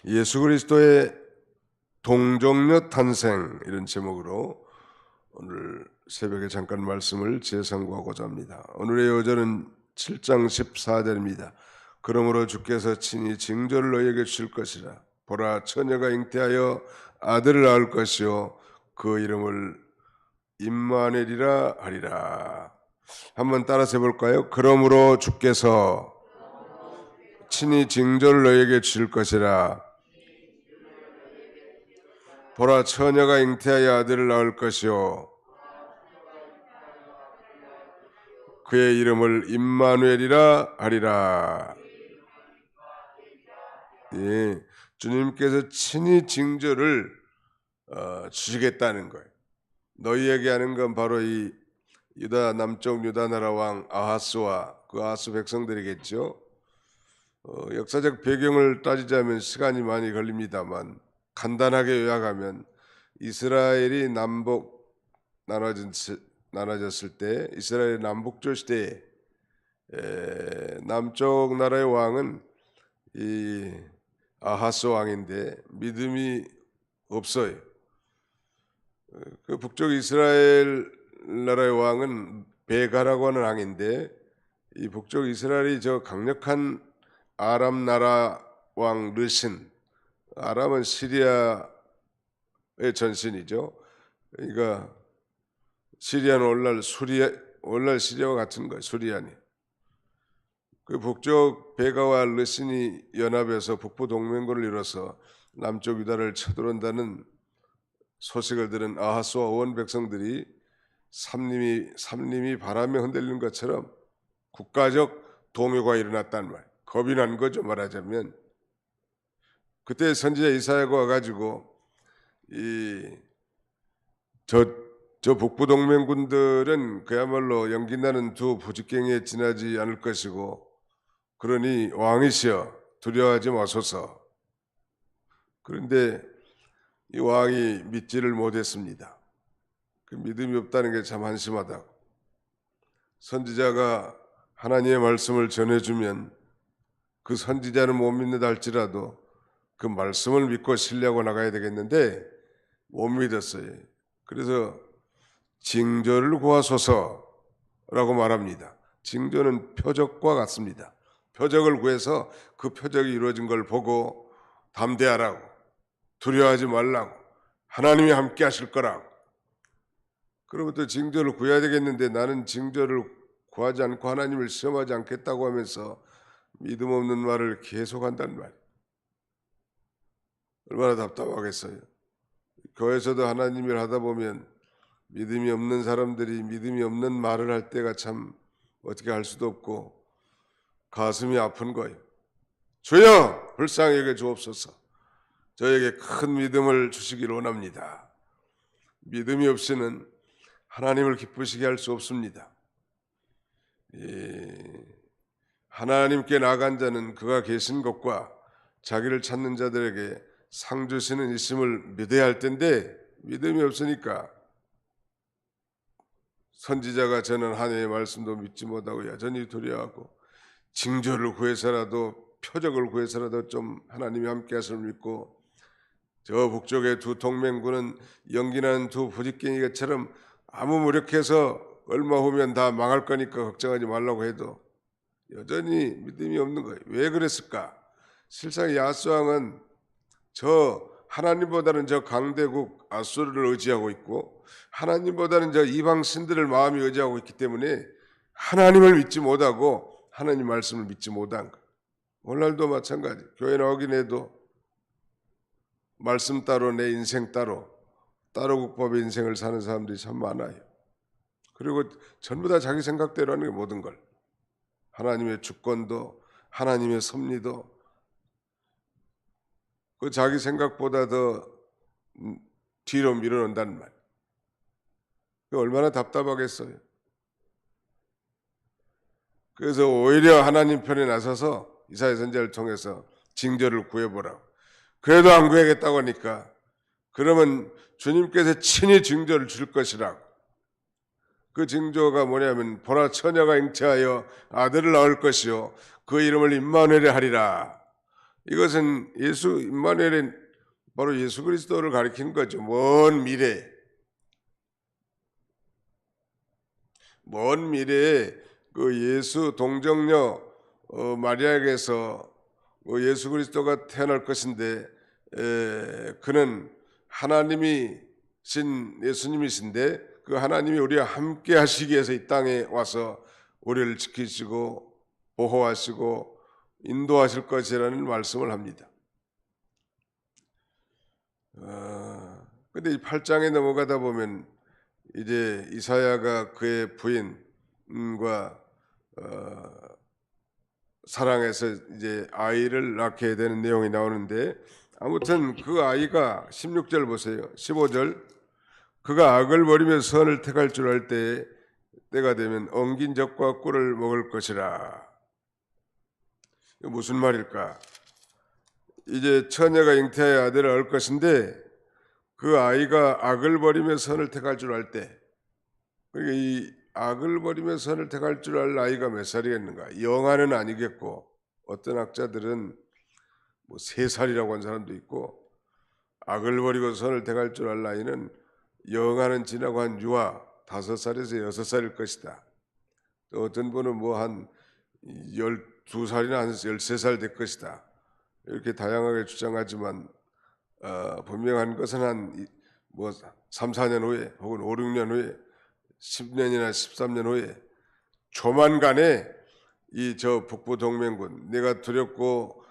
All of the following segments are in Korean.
예수 그리스도의 동정녀 탄생, 이런 제목으로 오늘 새벽에 잠깐 말씀을 재상고하고자 합니다. 오늘의 요절은 7장 14절입니다. 그러므로 주께서 친히 징조를 너희에게 주실 것이라. 보라, 처녀가 잉태하여 아들을 낳을 것이요 그 이름을 임마누엘이라 하리라. 한번 따라서 해볼까요? 그러므로 주께서 친히 징조를 너희에게 주실 것이라. 보라, 처녀가 잉태하여 아들을 낳을 것이요 그의 이름을 임마누엘이라 하리라. 예, 주님께서 친히 징조를 주시겠다는 거예요. 너희에게 하는 건 바로 이 유다 남쪽 유다 나라 왕 아하스와 그 아하스 백성들이겠죠. 역사적 배경을 따지자면 시간이 많이 걸립니다만 간단하게 요약하면 이스라엘이 남북 나눠졌을 때, 이스라엘 남북조 시대에 남쪽 나라의 왕은 이 아하스 왕인데 믿음이 없어요. 그 북쪽 이스라엘 나라의 왕은 베가라고 하는 왕인데, 이 북쪽 이스라엘이 저 강력한 아람 나라 왕 르신, 아람은 시리아의 전신이죠. 그러니까 시리아는 오늘날 시리아와 같은 거예요. 수리아니. 그 북쪽 베가와 르신이 연합해서 북부 동맹군을 이뤄서 남쪽 유다를 쳐들어온다는 소식을 들은 아하스와 온 백성들이 삼림이 바람에 흔들리는 것처럼 국가적 동요가 일어났단 말이에요. 겁이 난 거죠, 말하자면. 그때 선지자 이사야가 와가지고 저 북부 동맹군들은 그야말로 연기나는 두 부직갱이에 지나지 않을 것이고, 그러니 왕이시여 두려워하지 마소서. 그런데 이 왕이 믿지를 못했습니다. 그 믿음이 없다는 게 참 한심하다고. 선지자가 하나님의 말씀을 전해주면 그 선지자는 못 믿는다 할지라도 그 말씀을 믿고 신뢰하고 나가야 되겠는데 못 믿었어요. 그래서 징조를 구하소서라고 말합니다. 징조는 표적과 같습니다. 표적을 구해서 그 표적이 이루어진 걸 보고 담대하라고, 두려워하지 말라고, 하나님이 함께 하실 거라고. 그로부터 징조를 구해야 되겠는데 나는 징조를 구하지 않고 하나님을 시험하지 않겠다고 하면서 믿음 없는 말을 계속한단 말이에요. 얼마나 답답하겠어요. 교회에서도 하나님 일 하다 보면 믿음이 없는 사람들이 믿음이 없는 말을 할 때가 참 어떻게 할 수도 없고 가슴이 아픈 거예요. 주여 불쌍히 여겨 주옵소서. 저에게 큰 믿음을 주시길 원합니다. 믿음이 없이는 하나님을 기쁘시게 할 수 없습니다. 하나님께 나아간 자는 그가 계신 곳과 자기를 찾는 자들에게 상 주시는 있음을 믿어야 할 텐데 믿음이 없으니까 선지자가 저는 하나님의 말씀도 믿지 못하고 여전히 두려워하고 징조를 구해서라도, 표적을 구해서라도 좀 하나님이 함께 하심을 믿고, 저 북쪽의 두 동맹군은 연기나는 두 부직갱이처럼 아무 무력해서 얼마 후면 다 망할 거니까 걱정하지 말라고 해도 여전히 믿음이 없는 거예요. 왜 그랬을까? 실상 야스 왕은 저 하나님보다는 저 강대국 아수르를 의지하고 있고, 하나님보다는 저 이방 신들을 마음이 의지하고 있기 때문에 하나님을 믿지 못하고 하나님 말씀을 믿지 못한 거예요. 오늘날도 마찬가지. 교회 나오긴 해도 말씀 따로 내 인생 따로 국밥의 인생을 사는 사람들이 참 많아요. 그리고 전부 다 자기 생각대로 하는 게 모든 걸. 하나님의 주권도 하나님의 섭리도 그 자기 생각보다 더 뒤로 밀어놓는다는 말. 얼마나 답답하겠어요. 그래서 오히려 하나님 편에 나서서 이사야 선지자를 통해서 징조를 구해보라고. 그래도 안 구하겠다고 하니까 그러면 주님께서 친히 징조를 줄 것이라고. 그 징조가 뭐냐면 보라, 처녀가 잉태하여 아들을 낳을 것이요 그 이름을 임마누엘이 하리라. 이것은 예수 임마누엘의 바로 예수 그리스도를 가리키는 거죠. 먼 미래에 그 예수 동정녀 마리아에게서 예수 그리스도가 태어날 것인데 그는 하나님이신 예수님이신데 그 하나님이 우리와 함께 하시기 위해서 이 땅에 와서 우리를 지키시고 보호하시고 인도하실 것이라는 말씀을 합니다. 근데 이 8장에 넘어가다 보면 이제 이사야가 그의 부인과 사랑해서 이제 아이를 낳게 되는 내용이 나오는데, 아무튼 그 아이가 16절 보세요. 15절 그가 악을 버리며 선을 택할 줄 알 때가 되면 엉긴 젖과 꿀을 먹을 것이라. 이거 무슨 말일까? 이제 처녀가 잉태하여 아들을 얻을 것인데 그 아이가 악을 버리며 선을 택할 줄 알 때, 그러니까 이 악을 버리며 선을 택할 줄 알 나이가 몇 살이겠는가? 영아는 아니겠고, 어떤 학자들은 뭐 3살이라고 한 사람도 있고, 악을 버리고 선을 택할 줄 알 나이는 영아는 지나고 한 유아 5살에서 6살일 것이다. 또 어떤 분은 뭐 한 12살이나 한 13살 될 것이다. 이렇게 다양하게 주장하지만 분명한 것은 한 뭐 3, 4년 후에 혹은 5, 6년 후에 10년이나 13년 후에 조만간에 이 저 북부 동맹군, 내가 두렵고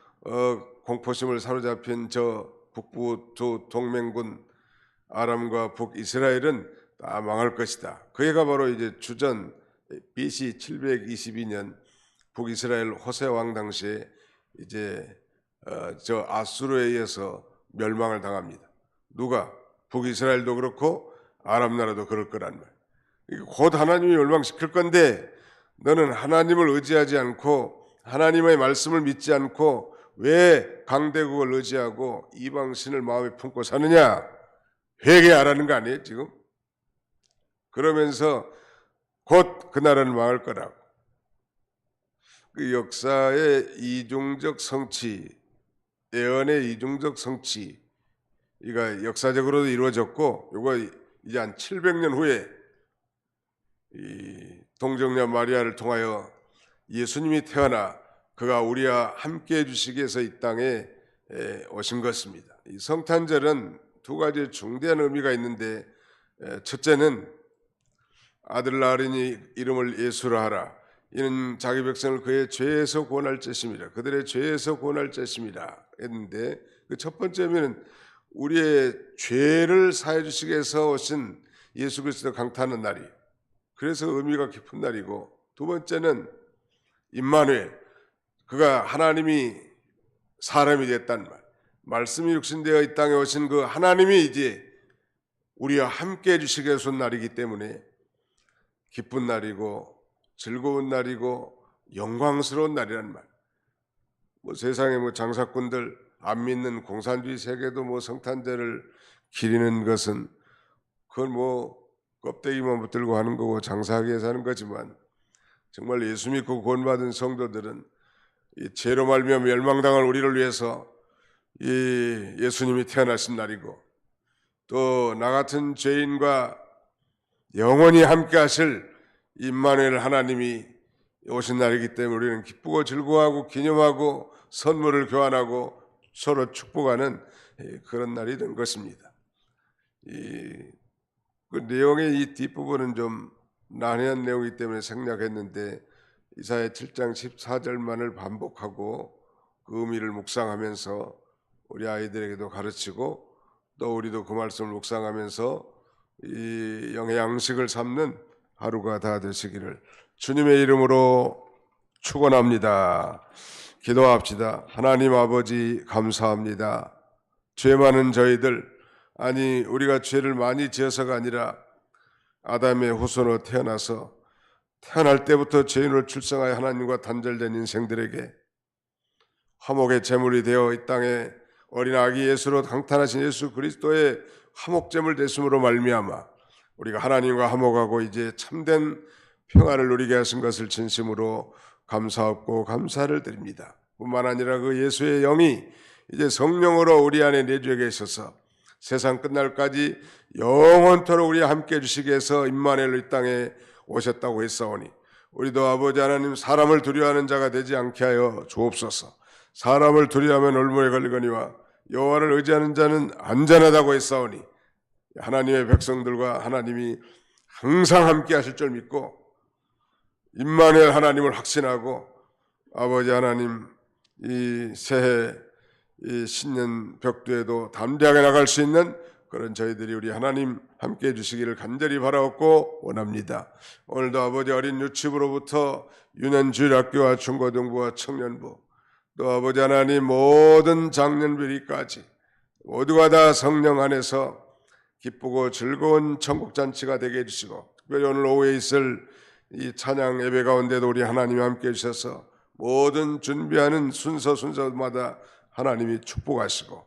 공포심을 사로잡힌 저 북부 두 동맹군 아람과 북이스라엘은 다 망할 것이다. 그 해가 바로 이제 주전 BC 722년 북이스라엘 호세 왕 당시에 이제 저 아수르에 의해서 멸망을 당합니다. 누가? 북이스라엘도 그렇고 아람 나라도 그럴 거란 말. 곧 하나님이 멸망시킬 건데 너는 하나님을 의지하지 않고 하나님의 말씀을 믿지 않고 왜 강대국을 의지하고 이방신을 마음에 품고 사느냐? 회개하라는 거 아니에요 지금? 그러면서 곧 그 나라는 망할 거라고. 그 역사의 이중적 성취, 예언의 이중적 성취, 이가 역사적으로도 이루어졌고, 이거 이제 한 700년 후에 이 동정녀 마리아를 통하여 예수님이 태어나 그가 우리와 함께 해주시기 위해서 이 땅에 오신 것입니다. 이 성탄절은 두 가지 중대한 의미가 있는데, 첫째는 아들 낳으리니 이름을 예수라 하라. 이는 자기 백성을 그의 죄에서 구원할 것입니다. 그들의 죄에서 구원할 것입니다. 했는데 그 첫 번째 의미는 우리의 죄를 사해 주시기 위해서 오신 예수 그리스도 강타하는 날이, 그래서 의미가 깊은 날이고, 두 번째는 임마누엘, 그가 하나님이 사람이 됐다는 말, 말씀이 육신되어 이 땅에 오신 그 하나님이 이제 우리와 함께 해주시기 위해서 온 날이기 때문에 기쁜 날이고 즐거운 날이고 영광스러운 날이란 말. 뭐 세상에 뭐 장사꾼들 안 믿는 공산주의 세계도 뭐 성탄절을 기리는 것은 그건 뭐 껍데기만 붙들고 하는 거고 장사하기 위해서 하는 거지만, 정말 예수 믿고 구원받은 성도들은 이 죄로 말미암아 멸망당할 우리를 위해서 이 예수님이 태어나신 날이고, 또 나 같은 죄인과 영원히 함께 하실 임마누엘 하나님이 오신 날이기 때문에 우리는 기쁘고 즐거워하고 기념하고 선물을 교환하고 서로 축복하는 그런 날이 된 것입니다. 그 내용의 이 뒷부분은 좀 난해한 내용이기 때문에 생략했는데, 이사야 7장 14절만을 반복하고 그 의미를 묵상하면서 우리 아이들에게도 가르치고, 또 우리도 그 말씀을 묵상하면서 이 영의 양식을 삼는 하루가 다 되시기를 주님의 이름으로 축원합니다. 기도합시다. 하나님 아버지 감사합니다. 죄 많은 저희들, 아니 우리가 죄를 많이 지어서가 아니라 아담의 후손으로 태어나서 태어날 때부터 죄인으로 출생하여 하나님과 단절된 인생들에게 화목의 제물이 되어 이 땅에 어린 아기 예수로 강탄하신 예수 그리스도의 화목제물 됐음으로 말미암아 우리가 하나님과 화목하고 이제 참된 평안을 누리게 하신 것을 진심으로 감사하고 감사를 드립니다. 뿐만 아니라 그 예수의 영이 이제 성령으로 우리 안에 내주에 계셔서 세상 끝날까지 영원토록 우리와 함께 해주시기 위해서 임마누엘 이 땅에 오셨다고 했사오니 우리도 아버지 하나님 사람을 두려워하는 자가 되지 않게 하여 주옵소서. 사람을 두려워하면 올무에 걸리거니와 여호와를 의지하는 자는 안전하다고 했사오니 하나님의 백성들과 하나님이 항상 함께 하실 줄 믿고 임마누엘 하나님을 확신하고 아버지 하나님 이 새해 이 신년 벽두에도 담대하게 나갈 수 있는 그런 저희들이 우리 하나님 함께 해주시기를 간절히 바라옵고 원합니다. 오늘도 아버지 어린 유치부로부터 유년주일학교와 중고등부와 청년부 또 아버지 하나님 모든 장년비리까지 모두가 다 성령 안에서 기쁘고 즐거운 천국잔치가 되게 해주시고 특별히 오늘 오후에 있을 이 찬양 예배 가운데도 우리 하나님이 함께 해주셔서 모든 준비하는 순서마다 하나님이 축복하시고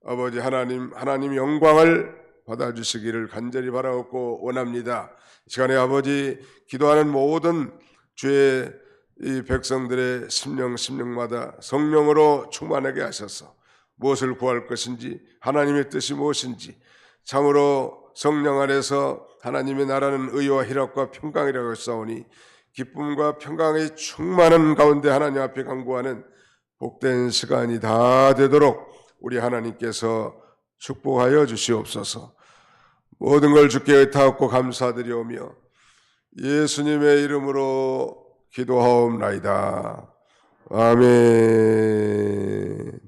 아버지 하나님 영광을 받아주시기를 간절히 바라옵고 원합니다. 이 시간에 아버지 기도하는 모든 주의 이 백성들의 심령마다 성령으로 충만하게 하셔서 무엇을 구할 것인지 하나님의 뜻이 무엇인지 참으로 성령 안에서 하나님의 나라는 의와 희락과 평강이라고 했사오니 기쁨과 평강이 충만한 가운데 하나님 앞에 간구하는 복된 시간이 다 되도록 우리 하나님께서 축복하여 주시옵소서. 모든 걸 주께 의탁하고 감사드리오며 예수님의 이름으로 기도하옵나이다. 아멘.